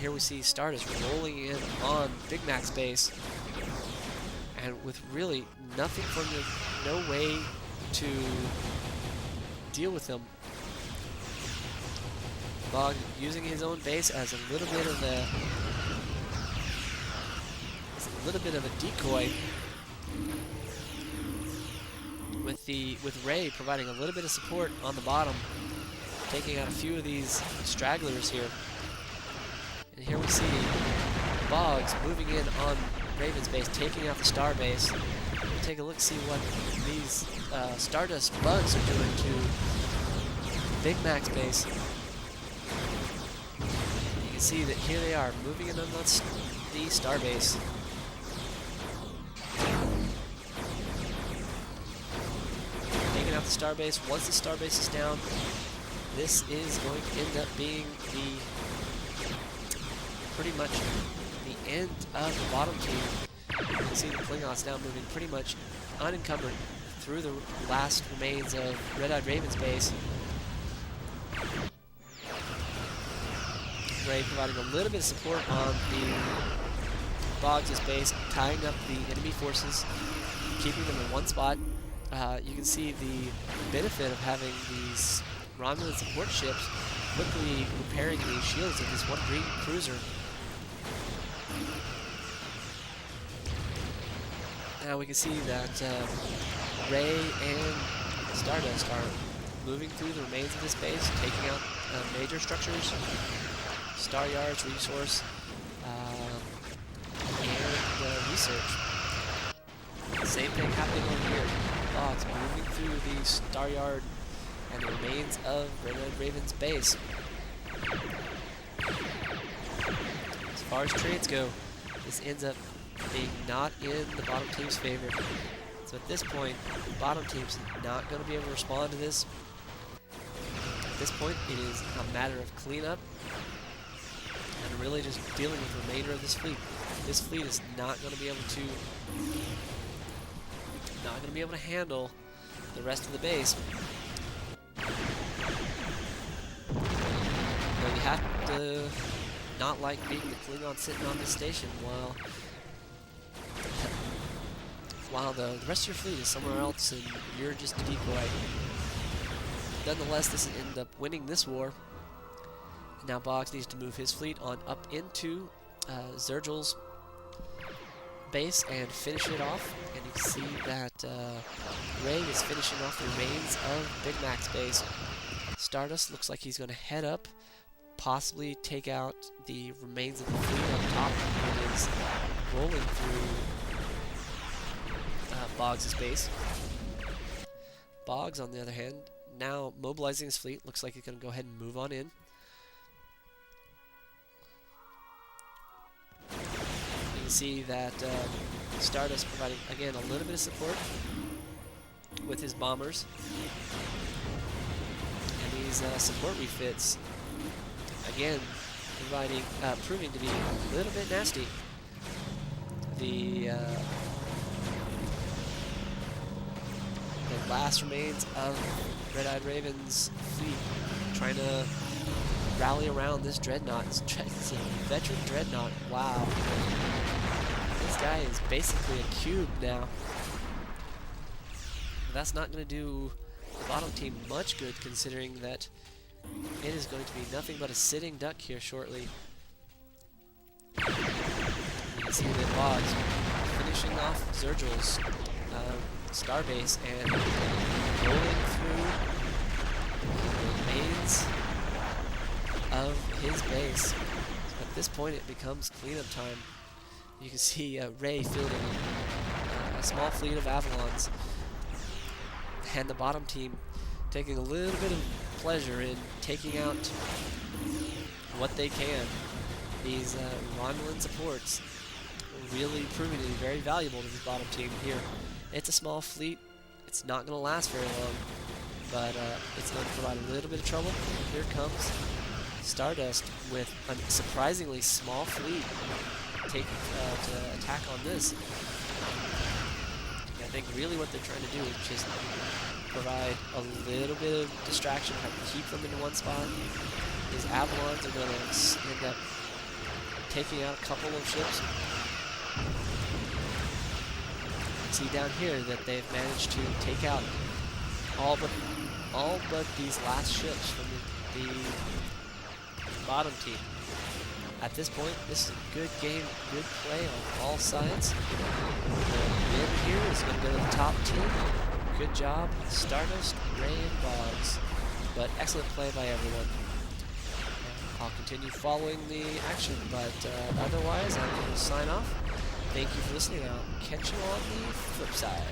here we see Stardust rolling in on Big Mac's base, and with really nothing from the, no way to deal with them. Bog using his own base as a little bit of a decoy, with Ray providing a little bit of support on the bottom, taking out a few of these stragglers here. And here we see Boggs moving in on Raven's base, taking out the Star base. We'll take a look, see what these Stardust bugs are doing to Big Mac's base. You can see that here they are, moving in on the Star base. Taking out the Star base. Once the Star base is down, this is going to end up being pretty much the end of the bottom team. You can see the Klingons now moving pretty much unencumbered through the last remains of Red-Eyed Raven's base. Ray providing a little bit of support on the Boggs' base, tying up the enemy forces, keeping them in one spot. You can see the benefit of having these Romulan support ships quickly repairing the shields of this one green cruiser. Now we can see that Ray and Stardust are moving through the remains of this base, taking out major structures, star yards, resource, and research. Same thing happening over here. Boggs moving through the star yard and the remains of Red-Eyed Raven's base. As far as trades go, this ends up being not in the bottom team's favor. So at this point, the bottom team's not going to be able to respond to this. At this point, it is a matter of cleanup and really just dealing with the remainder of this fleet. This fleet is not going to be able to handle the rest of the base. But you have to not like being the Klingon sitting on this station while the rest of your fleet is somewhere else and you're just a decoy. Nonetheless, this will end up winning this war. And now Boggs needs to move his fleet on up into Zergil's base and finish it off. And you can see that Ray is finishing off the remains of Big Mac's base. Stardust looks like he's going to head up, possibly take out the remains of the fleet up top that is rolling through Boggs' base. Boggs, on the other hand, now mobilizing his fleet, looks like he's going to go ahead and move on in. You can see that Stardust providing, again, a little bit of support with his bombers. And these support refits, again, proving to be a little bit nasty. The last remains of Red-Eyed Raven's fleet trying to rally around this dreadnought. It's a veteran dreadnought. Wow. This guy is basically a cube now. That's not going to do the bottom team much good, considering that it is going to be nothing but a sitting duck here shortly. You can see that Boggs finishing off Zergil's starbase and rolling through the remains of his base. So at this point, it becomes cleanup time. You can see Ray fielding a small fleet of Avalons, and the bottom team taking a little bit of pleasure in taking out what they can. These Romulan supports really proving to be very valuable to this bottom team here. It's a small fleet. It's not going to last very long, but it's going to provide a little bit of trouble. Here comes Stardust with a surprisingly small fleet to attack on this. I think really what they're trying to do is just provide a little bit of distraction, keep them in one spot. These Avalons are going to end up taking out a couple of ships. See down here that they've managed to take out all but these last ships from the bottom team. At this point, this is a good game, good play on all sides. The win here is going to go to the top team. Good job, Stardust, Ray, and Boggs. But excellent play by everyone. I'll continue following the action, but otherwise, I'm going to sign off. Thank you for listening. I'll catch you on the flip side.